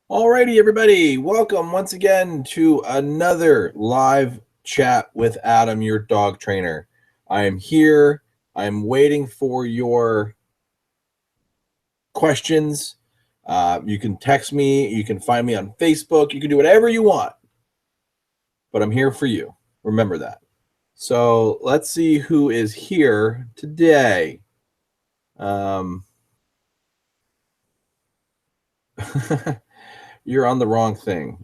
Alrighty, everybody, welcome once again to another live chat with Adam, your dog trainer. I am here. I'm waiting for your questions. You can text me. You can find me on Facebook. You can do whatever you want, but I'm here for you. Remember that. So let's see who is here today. You're on the wrong thing.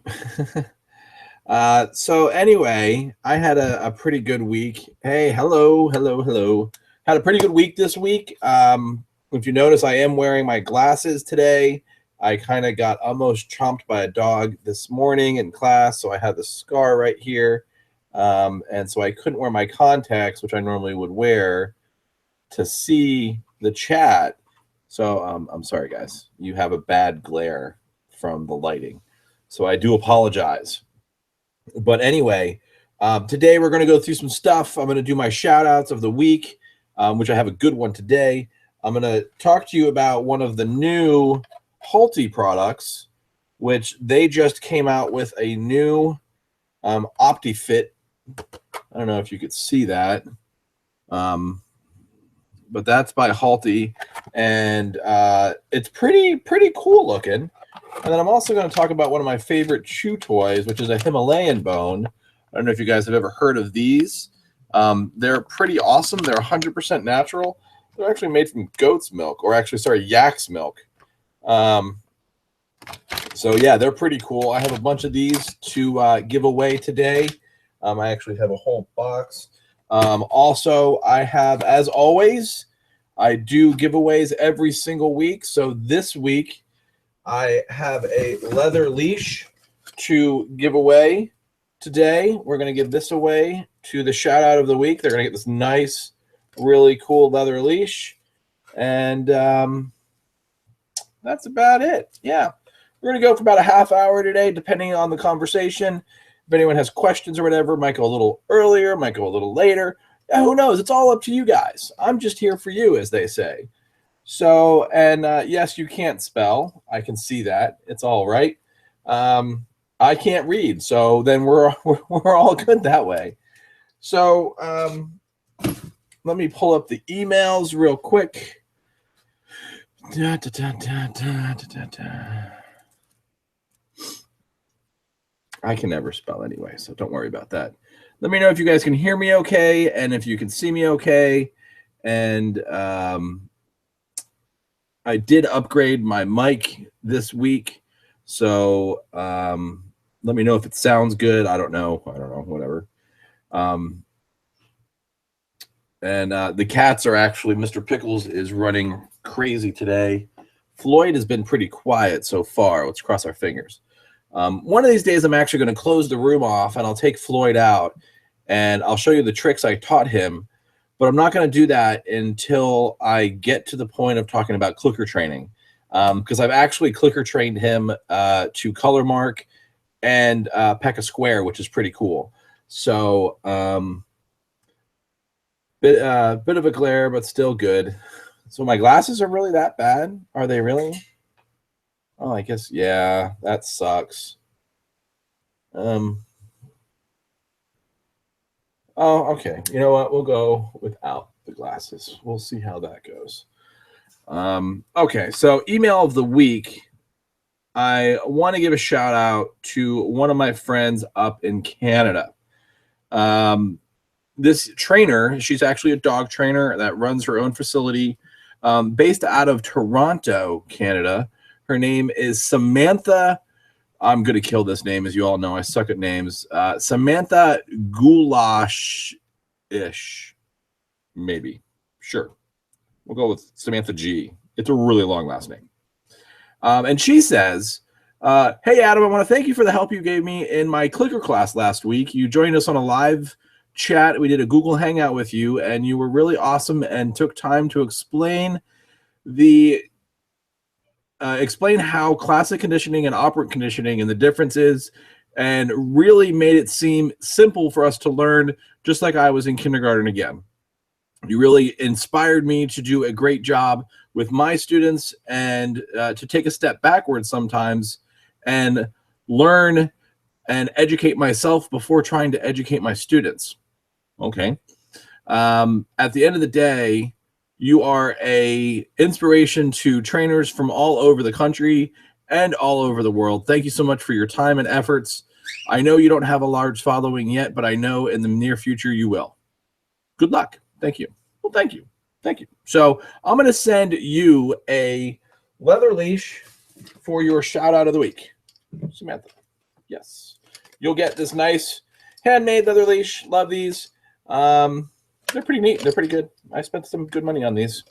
So anyway, I had a pretty good week. Hey, hello. Had a pretty good week this week. If you notice, I am wearing my glasses today. I kind of got almost chomped by a dog this morning in class, so I had the scar right here. And so I couldn't wear my contacts, which I normally would wear, to see the chat. So I'm sorry, guys. You have a bad glare from the lighting. So I do apologize. But anyway, today we're going to go through some stuff. I'm going to do my shout outs of the week, which I have a good one today. I'm going to talk to you about one of the new Halti products, which they just came out with a new OptiFit. I don't know if you could see that. But that's by Halti, and it's pretty cool looking. And then I'm also going to talk about one of my favorite chew toys, which is a Himalayan bone. I don't know if you guys have ever heard of these. They're pretty awesome. They're 100% natural. They're actually made from goat's milk, or actually, sorry, yak's milk. So yeah, they're pretty cool. I have a bunch of these to give away today. I actually have a whole box. Also, I have, as always, I do giveaways every single week. So this week, I have a leather leash to give away today. We're going to give this away to the shout out of the week. They're going to get this nice, really cool leather leash. And that's about it. Yeah. We're going to go for about a half hour today, depending on the conversation. If anyone has questions or whatever, might go a little earlier, might go a little later. Who knows? It's all up to you guys. I'm just here for you, as they say. So, and yes, you can't spell. I can see that. It's all right. I can't read, so then we're all good that way. So, let me pull up the emails real quick. I can never spell anyway, so don't worry about that. Let me know if you guys can hear me okay, and if you can see me okay. And I did upgrade my mic this week, so let me know if it sounds good. I don't know, whatever. And the cats are actually, Mr. Pickles is running crazy today. Floyd has been pretty quiet so far. Let's cross our fingers. One of these days, I'm actually going to close the room off, and I'll take Floyd out, and I'll show you the tricks I taught him. But I'm not going to do that until I get to the point of talking about clicker training, because I've actually clicker trained him to color mark and peck a square, which is pretty cool. So bit of a glare, but still good. So my glasses are really that bad? Are they really? Oh, I guess, yeah, that sucks. Oh, okay. You know what? We'll go without the glasses. We'll see how that goes. Okay, so email of the week. I want to give a shout out to one of my friends up in Canada. This trainer, she's actually a dog trainer that runs her own facility based out of Toronto, Canada. Her name is Samantha. I'm going to kill this name, as you all know. I suck at names. Samantha Goulash-ish. Maybe. Sure. We'll go with Samantha G. It's a really long last name. And she says, hey, Adam, I want to thank you for the help you gave me in my clicker class last week. You joined us on a live chat. We did a Google Hangout with you, and you were really awesome and took time to explain how classic conditioning and operant conditioning and the differences, and really made it seem simple for us to learn, just like I was in kindergarten again. You really inspired me to do a great job with my students and to take a step backwards sometimes and learn and educate myself before trying to educate my students. Okay. At the end of the day, you are a inspiration to trainers from all over the country and all over the world. Thank you so much for your time and efforts. I know you don't have a large following yet, but I know in the near future you will. Good luck. Thank you. Well, thank you. Thank you. So I'm going to send you a leather leash for your shout out of the week. Samantha. Yes. You'll get this nice handmade leather leash. Love these. They're pretty neat. They're pretty good. I spent some good money on these.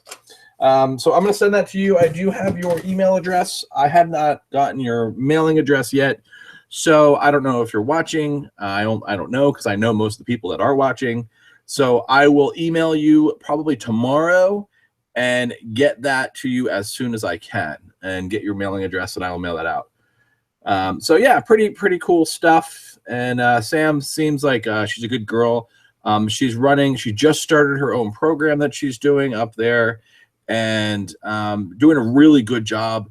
So I'm going to send that to you. I do have your email address. I have not gotten your mailing address yet. So I don't know if you're watching. I don't know, because I know most of the people that are watching. So I will email you probably tomorrow and get that to you as soon as I can, and get your mailing address, and I will mail that out. So yeah, pretty cool stuff. And Sam seems like she's a good girl. She just started her own program that she's doing up there, and doing a really good job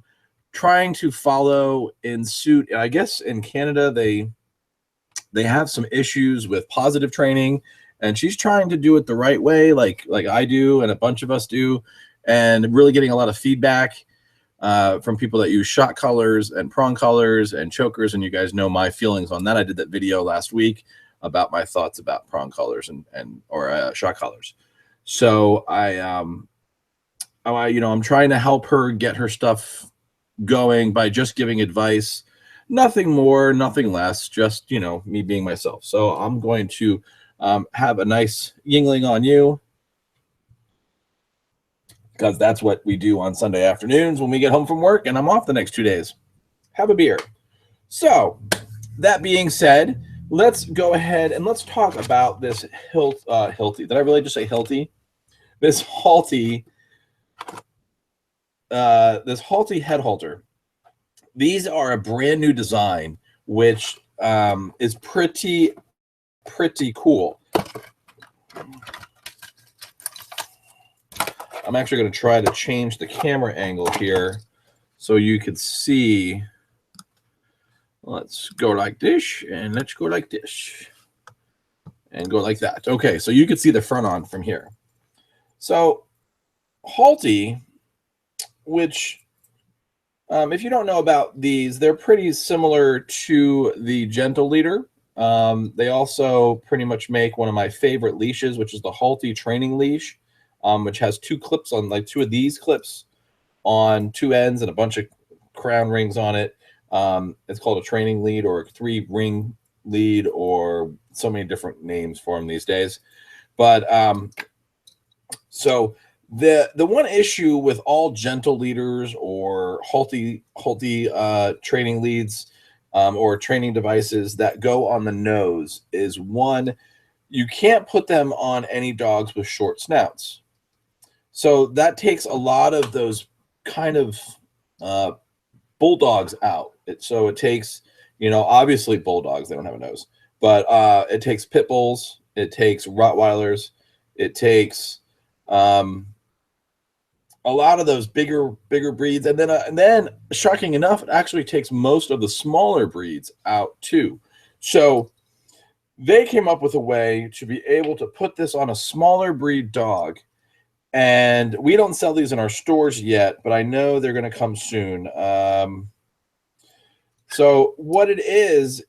trying to follow in suit. And I guess in Canada, they have some issues with positive training, and she's trying to do it the right way, like I do and a bunch of us do, and really getting a lot of feedback from people that use shot collars and prong collars and chokers. And you guys know my feelings on that. I did that video last week about my thoughts about prong collars or shot collars. So I'm trying to help her get her stuff going by just giving advice, nothing more, nothing less, just, me being myself. So I'm going to have a nice Yingling on you, because that's what we do on Sunday afternoons when we get home from work and I'm off the next 2 days. Have a beer. So that being said, let's go ahead and let's talk about this Hilti. Did I really just say Hilti? This Halti head halter. These are a brand new design, which is pretty cool. I'm actually going to try to change the camera angle here so you can see. Let's go like this, and let's go like this, and go like that. Okay, so you can see the front on from here. So Halti, which if you don't know about these, they're pretty similar to the Gentle Leader. They also pretty much make one of my favorite leashes, which is the Halti training leash, which has two clips on, like two of these clips on two ends and a bunch of crown rings on it. It's called a training lead, or a 3-ring lead, or so many different names for them these days. But so the one issue with all Gentle Leaders or Halti training leads or training devices that go on the nose is, one, you can't put them on any dogs with short snouts. So that takes a lot of those kind of bulldogs out. So it takes, obviously bulldogs, they don't have a nose, but it takes pit bulls, it takes Rottweilers, it takes a lot of those bigger breeds, and then shocking enough, it actually takes most of the smaller breeds out too. So they came up with a way to be able to put this on a smaller breed dog, and we don't sell these in our stores yet, but I know they're going to come soon. So what it is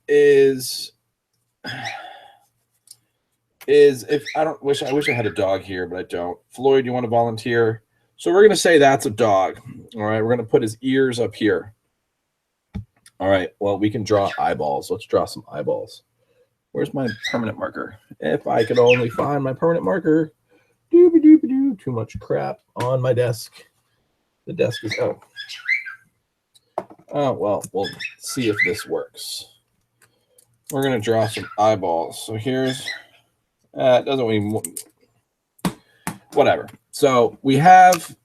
if I wish I had a dog here, but I don't. Floyd, you want to volunteer? So we're going to say that's a dog. All right, we're going to put his ears up here. All right, well, we can draw eyeballs. Let's draw some eyeballs. Where's my permanent marker? If I could only find my permanent marker. Doobie-doobie-doo. Too much crap on my desk. The desk is out. Oh, well, we'll see if this works. We're going to draw some eyeballs. So here's, it doesn't even, whatever. So we have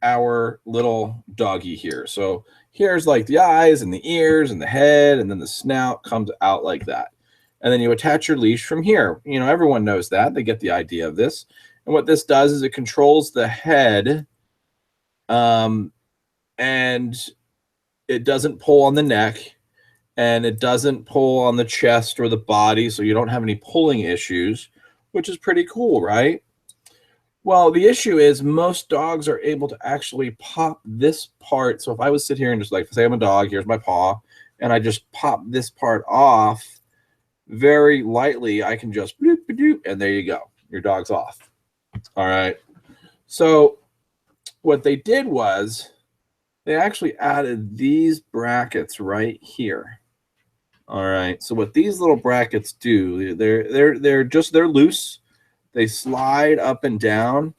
our little doggy here. So here's like the eyes and the ears and the head, and then the snout comes out like that. And then you attach your leash from here. Everyone knows that. They get the idea of this. And what this does is it controls the head, and it doesn't pull on the neck, and it doesn't pull on the chest or the body, so you don't have any pulling issues, which is pretty cool, right? Well, the issue is most dogs are able to actually pop this part. So if I was sit here and just like say I'm a dog, here's my paw, and I just pop this part off very lightly, I can just bloop, bloop, and there you go. Your dog's off. All right. So what they did was they actually added these brackets right here. All right. So what these little brackets do, they're loose. They slide up and down,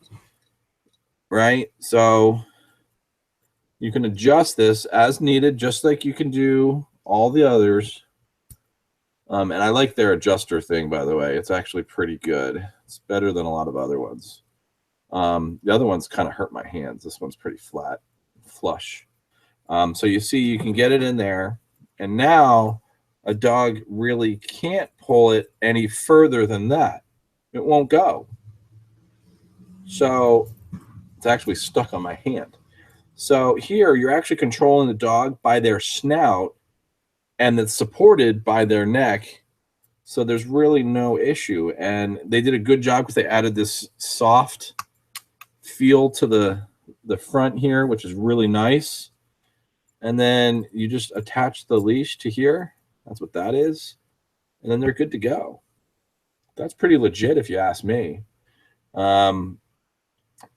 right? So you can adjust this as needed, just like you can do all the others. And I like their adjuster thing, by the way. It's actually pretty good. It's better than a lot of other ones. The other ones kind of hurt my hands. This one's pretty flat, flush. So you see, you can get it in there. And now a dog really can't pull it any further than that. It won't go. So it's actually stuck on my hand. So here you're actually controlling the dog by their snout, and it's supported by their neck. So there's really no issue. And they did a good job because they added this soft feel to the front here, which is really nice. And then you just attach the leash to here. That's what that is. And then they're good to go. That's pretty legit if you ask me. And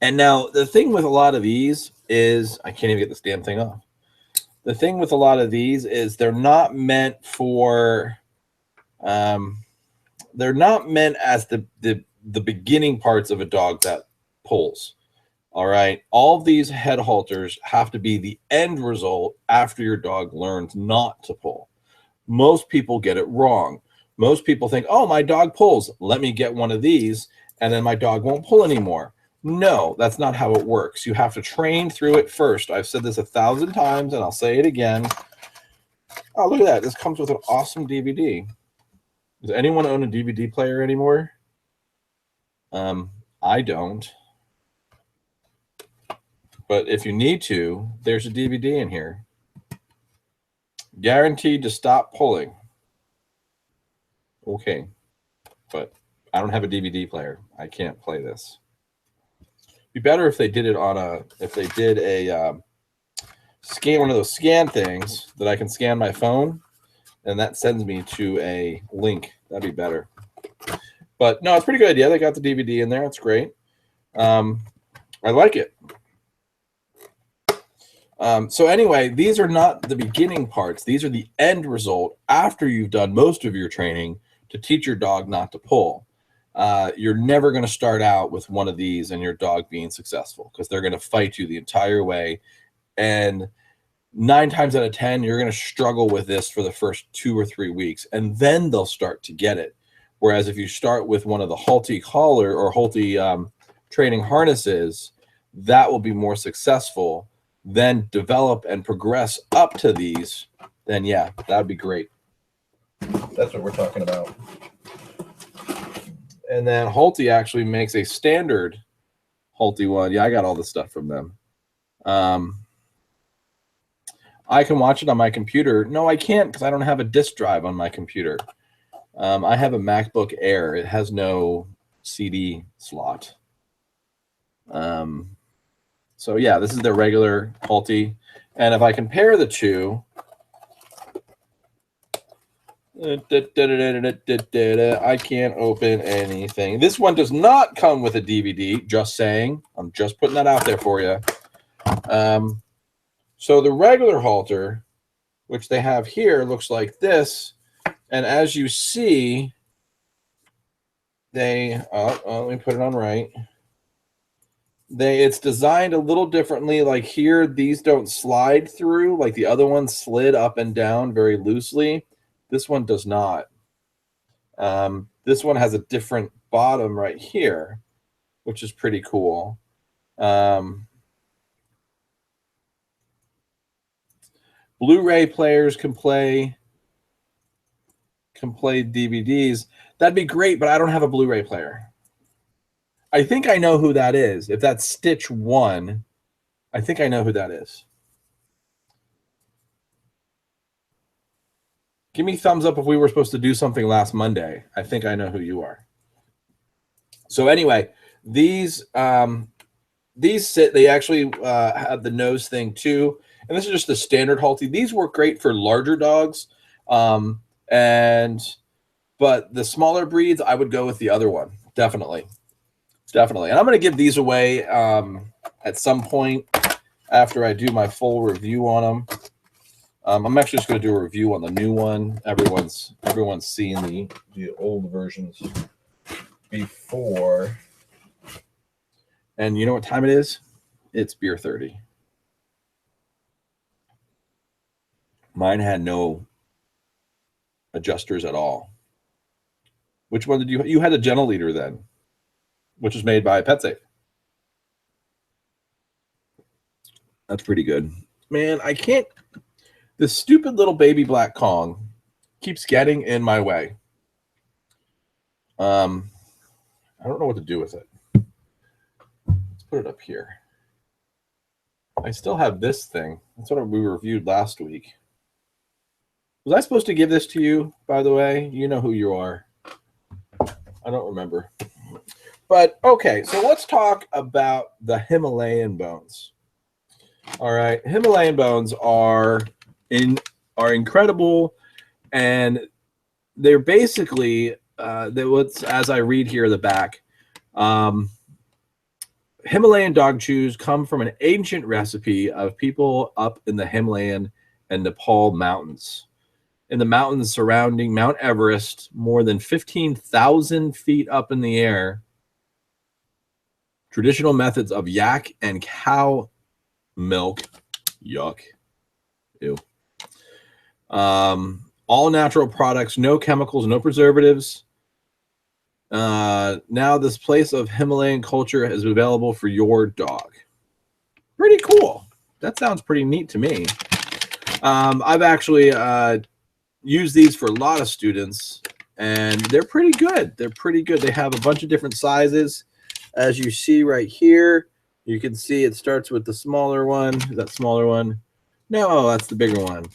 now the thing with a lot of these is I can't even get this damn thing off. The thing with a lot of these is they're not meant for they're not meant as the beginning parts of a dog that pulls. All right. All of these head halters have to be the end result after your dog learns not to pull. Most people get it wrong. Most people think, oh, my dog pulls. Let me get one of these, and then my dog won't pull anymore. No, that's not how it works. You have to train through it first. I've said this 1,000 times, and I'll say it again. Oh, look at that. This comes with an awesome DVD. Does anyone own a DVD player anymore? I don't. But if you need to, there's a DVD in here. Guaranteed to stop pulling. Okay, but I don't have a DVD player. I can't play this. It'd be better if they did it on a, if they did a scan, one of those scan things that I can scan my phone, and that sends me to a link. That'd be better. But no, it's a pretty good idea. They got the DVD in there. It's great. I like it. So anyway, these are not the beginning parts. These are the end result after you've done most of your training to teach your dog not to pull. You're never going to start out with one of these and your dog being successful, because they're going to fight you the entire way. And 9 times out of 10, you're going to struggle with this for the first 2 or 3 weeks, and then they'll start to get it. Whereas if you start with one of the Halti collar or Halti training harnesses, that will be more successful. Then develop and progress up to these, then yeah, that would be great. That's what we're talking about. And then Halti actually makes a standard Halti one. Yeah, I got all the stuff from them. I can watch it on my computer. No, I can't, because I don't have a disk drive on my computer. I have a MacBook Air. It has no CD slot. So yeah, this is their regular Halti. And if I compare the two, I can't open anything. This one does not come with a DVD, just saying. I'm just putting that out there for you. So the regular halter, which they have here, looks like this. And as you see, they, let me put it on right. It's designed a little differently. Like here, these don't slide through like the other one slid up and down very loosely. This one does not. This one has a different bottom right here, which is pretty cool. Blu-ray players can play DVDs. That'd be great, but I don't have a Blu-ray player. I think I know who that is. If that's Stitch 1, I think I know who that is. Give me thumbs up if we were supposed to do something last Monday. I think I know who you are. So anyway, these sit. They actually have the nose thing too, and this is just the standard Halti. These work great for larger dogs, but the smaller breeds, I would go with the other one. Definitely. And I'm going to give these away at some point after I do my full review on them. I'm actually just going to do a review on the new one. Everyone's seen the old versions before. And you know what time it is? It's beer 30. Mine had no adjusters at all. Which one did you had a Gentle Leader then, which was made by PetSafe. That's pretty good. Man, I can't. This stupid little baby black Kong keeps getting in my way. I don't know what to do with it. Let's put it up here. I still have this thing. That's what we reviewed last week. Was I supposed to give this to you, by the way? You know who you are. I don't remember. But, okay, so let's talk about the Himalayan bones. All right, Himalayan bones are incredible, and they're basically as I read here at the back, Himalayan dog chews come from an ancient recipe of people up in the Himalayan and Nepal mountains. In the mountains surrounding Mount Everest, more than 15,000 feet up in the air, traditional methods of yak and cow milk, yuck, ew. All natural products, no chemicals, no preservatives. Now this place of Himalayan culture is available for your dog. Pretty cool. That sounds pretty neat to me. I've actually used these for a lot of students, and they're pretty good. They have a bunch of different sizes. As you see right here, you can see it starts with the smaller one. Is that smaller one? No, that's the bigger one.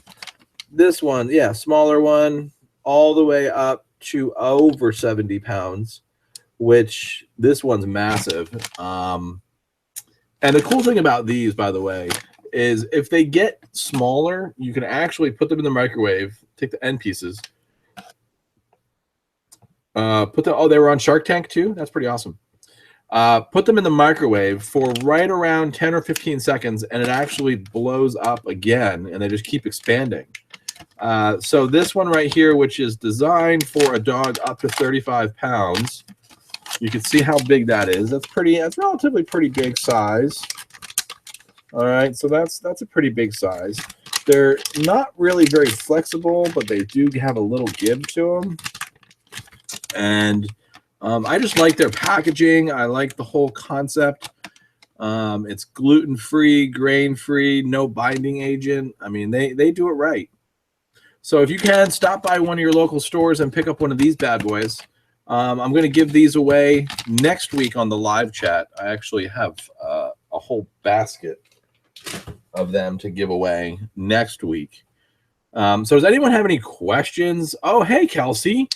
This one, yeah, smaller one, all the way up to over 70 pounds, which this one's massive. And the cool thing about these, by the way, is if they get smaller, you can actually put them in the microwave, take the end pieces, they were on Shark Tank too. That's pretty awesome. Put them in the microwave for right around 10 or 15 seconds, and it actually blows up again, and they just keep expanding. So this one right here, which is designed for a dog up to 35 pounds, you can see how big that is. That's relatively pretty big size. All right, so that's a pretty big size. They're not really very flexible, but they do have a little give to them. And I just like their packaging. I like the whole concept. It's gluten-free, grain-free, no binding agent. I mean, they do it right. So if you can, stop by one of your local stores and pick up one of these bad boys. I'm going to give these away next week on the live chat. I actually have a whole basket of them to give away next week. So does anyone have any questions? Oh, hey, Kelsey.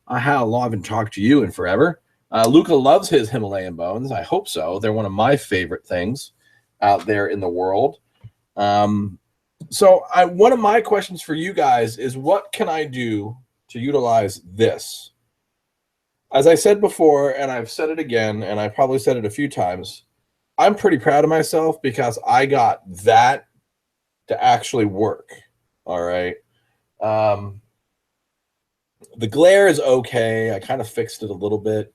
I haven't talked to you in forever. Luca loves his Himalayan bones. I hope so. They're one of my favorite things out there in the world. So one of my questions for you guys is, what can I do to utilize this? As I said before, and I've said it again, and I probably said it a few times, I'm pretty proud of myself because I got that to actually work. All right. The glare is okay. I kind of fixed it a little bit,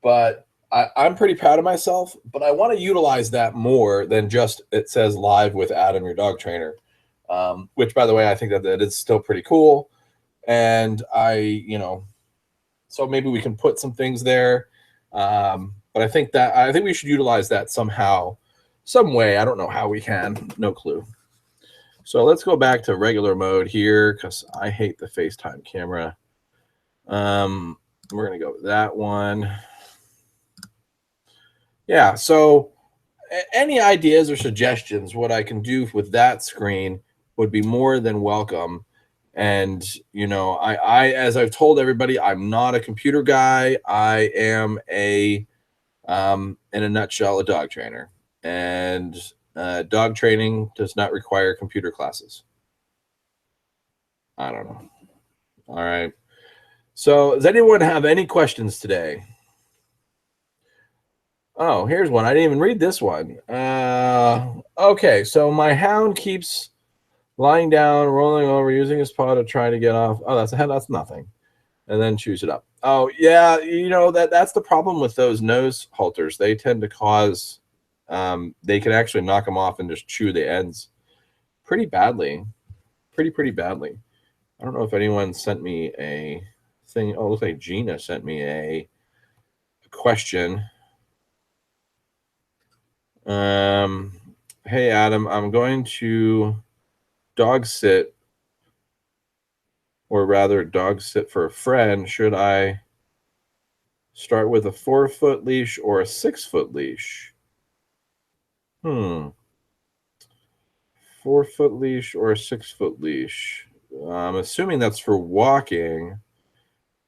but I'm pretty proud of myself. But I want to utilize that more than just it says live with Adam, your dog trainer, which, by the way, I think that is still pretty cool. And so maybe we can put some things there. But I think we should utilize that somehow, some way. I don't know how we can. No clue. So let's go back to regular mode here because I hate the FaceTime camera. We're going to go with that one. Yeah, so any ideas or suggestions what I can do with that screen would be more than welcome. And, you know, as I've told everybody, I'm not a computer guy. I am in a nutshell, a dog trainer. And dog training does not require computer classes. I don't know. All right. So does anyone have any questions today? Oh, here's one. I didn't even read this one. Okay, so my hound keeps lying down, rolling over, using his paw to try to get off. Oh, that's nothing. And then chews it up. Oh, yeah, you know, that's the problem with those nose halters. They tend to cause they can actually knock them off and just chew the ends pretty badly. Pretty badly. I don't know if anyone sent me a thing. Oh, it looks like Gina sent me a question. Hey Adam, I'm going to dog sit, or rather dog sit for a friend. Should I start with a 4-foot leash or a 6-foot leash? 4-foot leash or a 6-foot leash? I'm assuming that's for walking.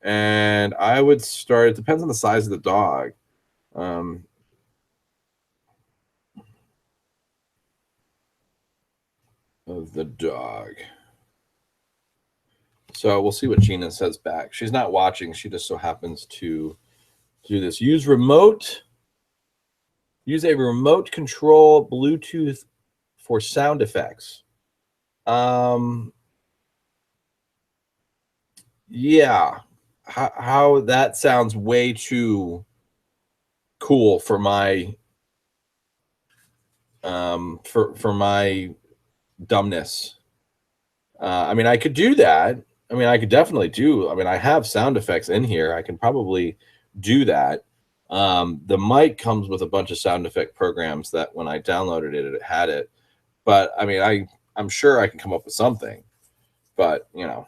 And I would start, it depends on the size of the dog. Of the dog. So we'll see what Gina says back. She's not watching. She just so happens to do this. Use a remote control Bluetooth for sound effects. Yeah. How that sounds way too cool for my for my dumbness. I mean, I could do that. I mean, I could definitely do. I mean, I have sound effects in here. I can probably do that. The mic comes with a bunch of sound effect programs that when I downloaded it, it had it. But I mean, I'm sure I can come up with something. But you know,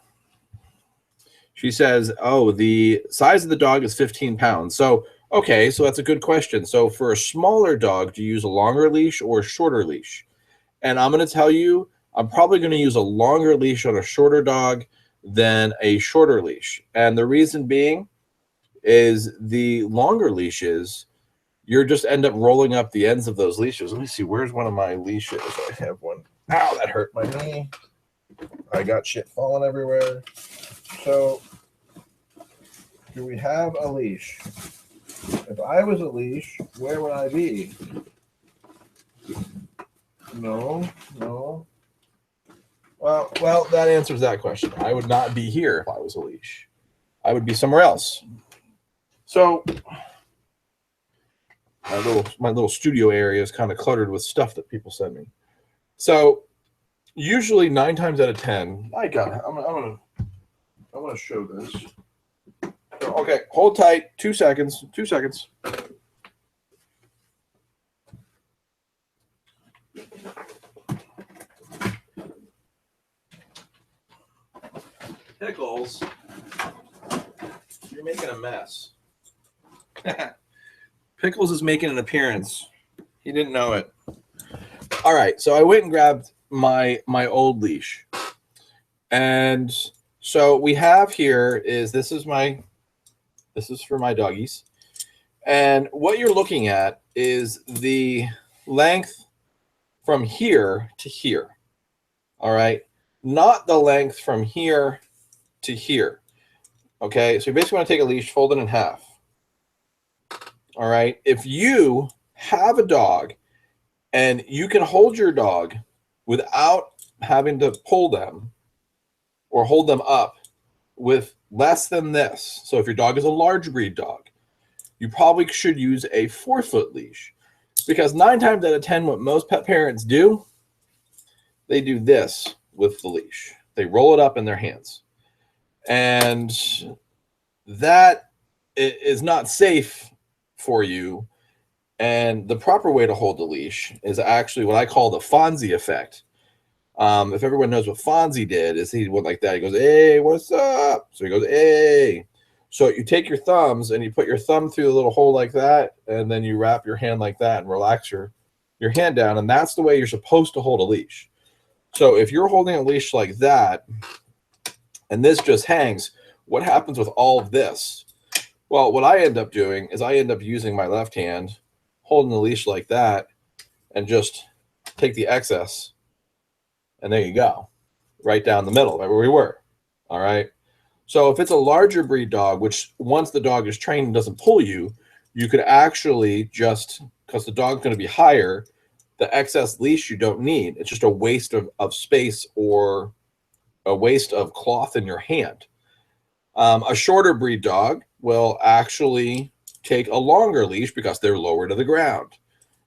she says, "Oh, the size of the dog is 15 pounds." So okay, so that's a good question. So for a smaller dog, do you use a longer leash or a shorter leash? And I'm going to tell you, I'm probably going to use a longer leash on a shorter dog than a shorter leash. And the reason being is the longer leashes, you're just end up rolling up the ends of those leashes. Let me see, where's one of my leashes? I have one. Ow, that hurt my knee. I got shit falling everywhere. So, do we have a leash? If I was a leash, where would I be? No. Well, that answers that question. I would not be here if I was a leash. I would be somewhere else. So my little studio area is kind of cluttered with stuff that people send me. So usually 9 times out of 10, I got it. I'm gonna show this. Okay, hold tight. 2 seconds. 2 seconds. Pickles, you're making a mess. Pickles is making an appearance. He didn't know it. All right, so I went and grabbed my old leash. And so we have here is this is for my doggies. And what you're looking at is the length from here to here. All right? Not the length from here to here. Okay, so you basically want to take a leash, fold it in half. All right, if you have a dog and you can hold your dog without having to pull them or hold them up with less than this, so if your dog is a large breed dog, you probably should use a 4-foot leash, because 9 times out of 10, what most pet parents do, they do this with the leash. They roll it up in their hands. And that is not safe for you. And the proper way to hold the leash is actually what I call the Fonzie effect. If everyone knows what Fonzie did, is he went like that. He goes, "Hey, what's up?" So he goes, "Hey." So you take your thumbs and you put your thumb through a little hole like that, and then you wrap your hand like that and relax your hand down. And that's the way you're supposed to hold a leash. So if you're holding a leash like that, and this just hangs, what happens with all of this? Well, what I end up doing is I end up using my left hand, holding the leash like that, and just take the excess, and there you go, right down the middle, right where we were. All right. So if it's a larger breed dog, which once the dog is trained and doesn't pull you, you could actually just, because the dog's going to be higher, the excess leash you don't need. It's just a waste of space or a waste of cloth in your hand. A shorter breed dog will actually take a longer leash because they're lower to the ground.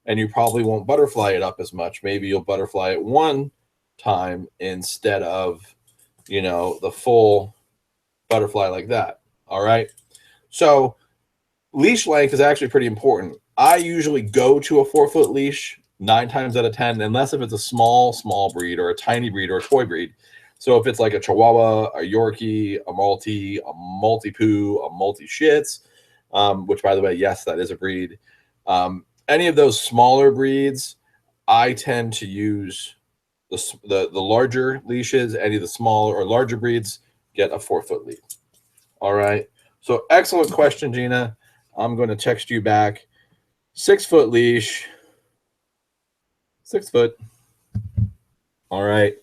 And you probably won't butterfly it up as much. Maybe you'll butterfly it one time instead of, you know, the full butterfly like that. All right. So leash length is actually pretty important. I usually go to a 4-foot leash 9 times out of 10, unless if it's a small breed or a tiny breed or a toy breed. So if it's like a Chihuahua, a Yorkie, a Maltipoo, a Multi-Shits, which by the way, yes, that is a breed. Any of those smaller breeds, I tend to use the larger leashes. Any of the smaller or larger breeds, get a 4-foot lead. All right. So excellent question, Gina. I'm going to text you back. 6-foot leash. 6 foot. All right.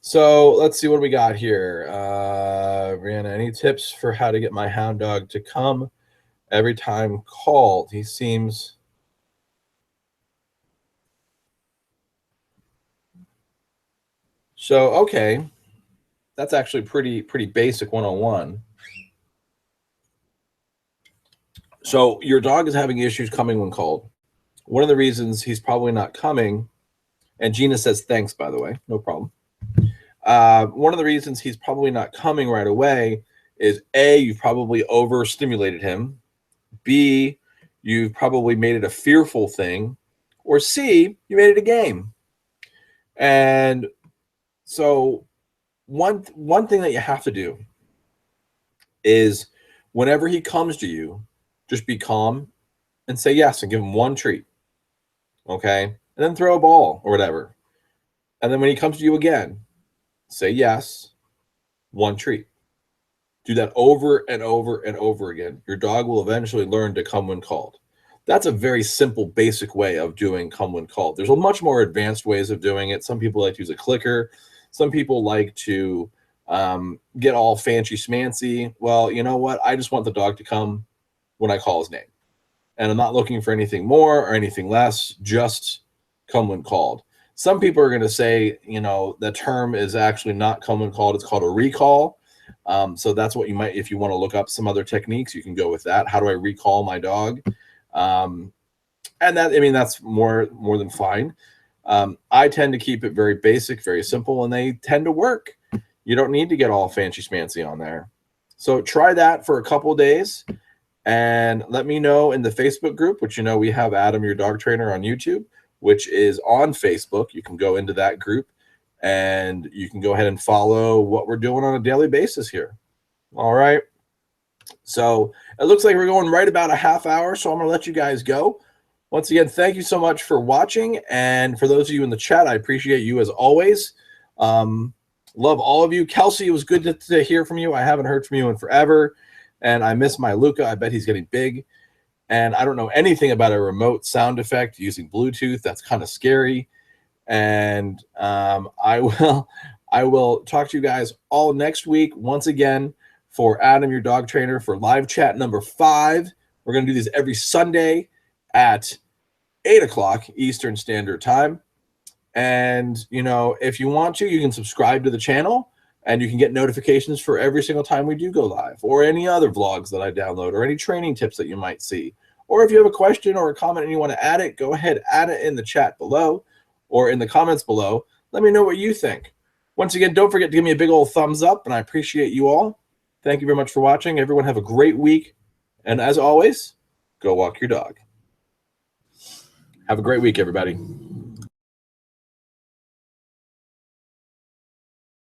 So let's see what we got here. Brianna, any tips for how to get my hound dog to come every time called? He seems... So, okay. That's actually pretty basic 101. So your dog is having issues coming when called. One of the reasons he's probably not coming, and Gina says thanks, by the way, no problem. One of the reasons he's probably not coming right away is A, you've probably overstimulated him. B, you've probably made it a fearful thing. Or C, you made it a game. And so one thing that you have to do is whenever he comes to you, just be calm and say yes and give him one treat. Okay? And then throw a ball or whatever. And then when he comes to you again, say yes, one treat. Do that over and over and over again. Your dog will eventually learn to come when called. That's a very simple, basic way of doing come when called. There's a much more advanced ways of doing it. Some people like to use a clicker. Some people like to get all fancy schmancy. Well, you know what? I just want the dog to come when I call his name. And I'm not looking for anything more or anything less, just come when called. Some people are going to say, you know, the term is actually not come when called. It's called a recall. So that's what you might, if you want to look up some other techniques, you can go with that. How do I recall my dog? And that, I mean, that's more than fine. I tend to keep it very basic, very simple, and they tend to work. You don't need to get all fancy schmancy on there. So try that for a couple of days and let me know in the Facebook group, which, you know, we have Adam, your dog trainer on YouTube, which is on Facebook. You can go into that group and you can go ahead and follow what we're doing on a daily basis here. All right. So it looks like we're going right about a half hour. So I'm going to let you guys go. Once again, thank you so much for watching. And for those of you in the chat, I appreciate you as always. Love all of you. Kelsey, it was good to hear from you. I haven't heard from you in forever. And I miss my Luca. I bet he's getting big. And I don't know anything about a remote sound effect using Bluetooth. That's kind of scary. And I will talk to you guys all next week. Once again, for Adam, your dog trainer, for live chat number 5. We're going to do these every Sunday at 8 o'clock Eastern Standard Time. And, you know, if you want to, you can subscribe to the channel and you can get notifications for every single time we do go live, or any other vlogs that I download, or any training tips that you might see. Or if you have a question or a comment and you want to add it, go ahead, add it in the chat below or in the comments below. Let me know what you think. Once again, don't forget to give me a big old thumbs up, and I appreciate you all. Thank you very much for watching. Everyone have a great week. And as always, go walk your dog. Have a great week, everybody.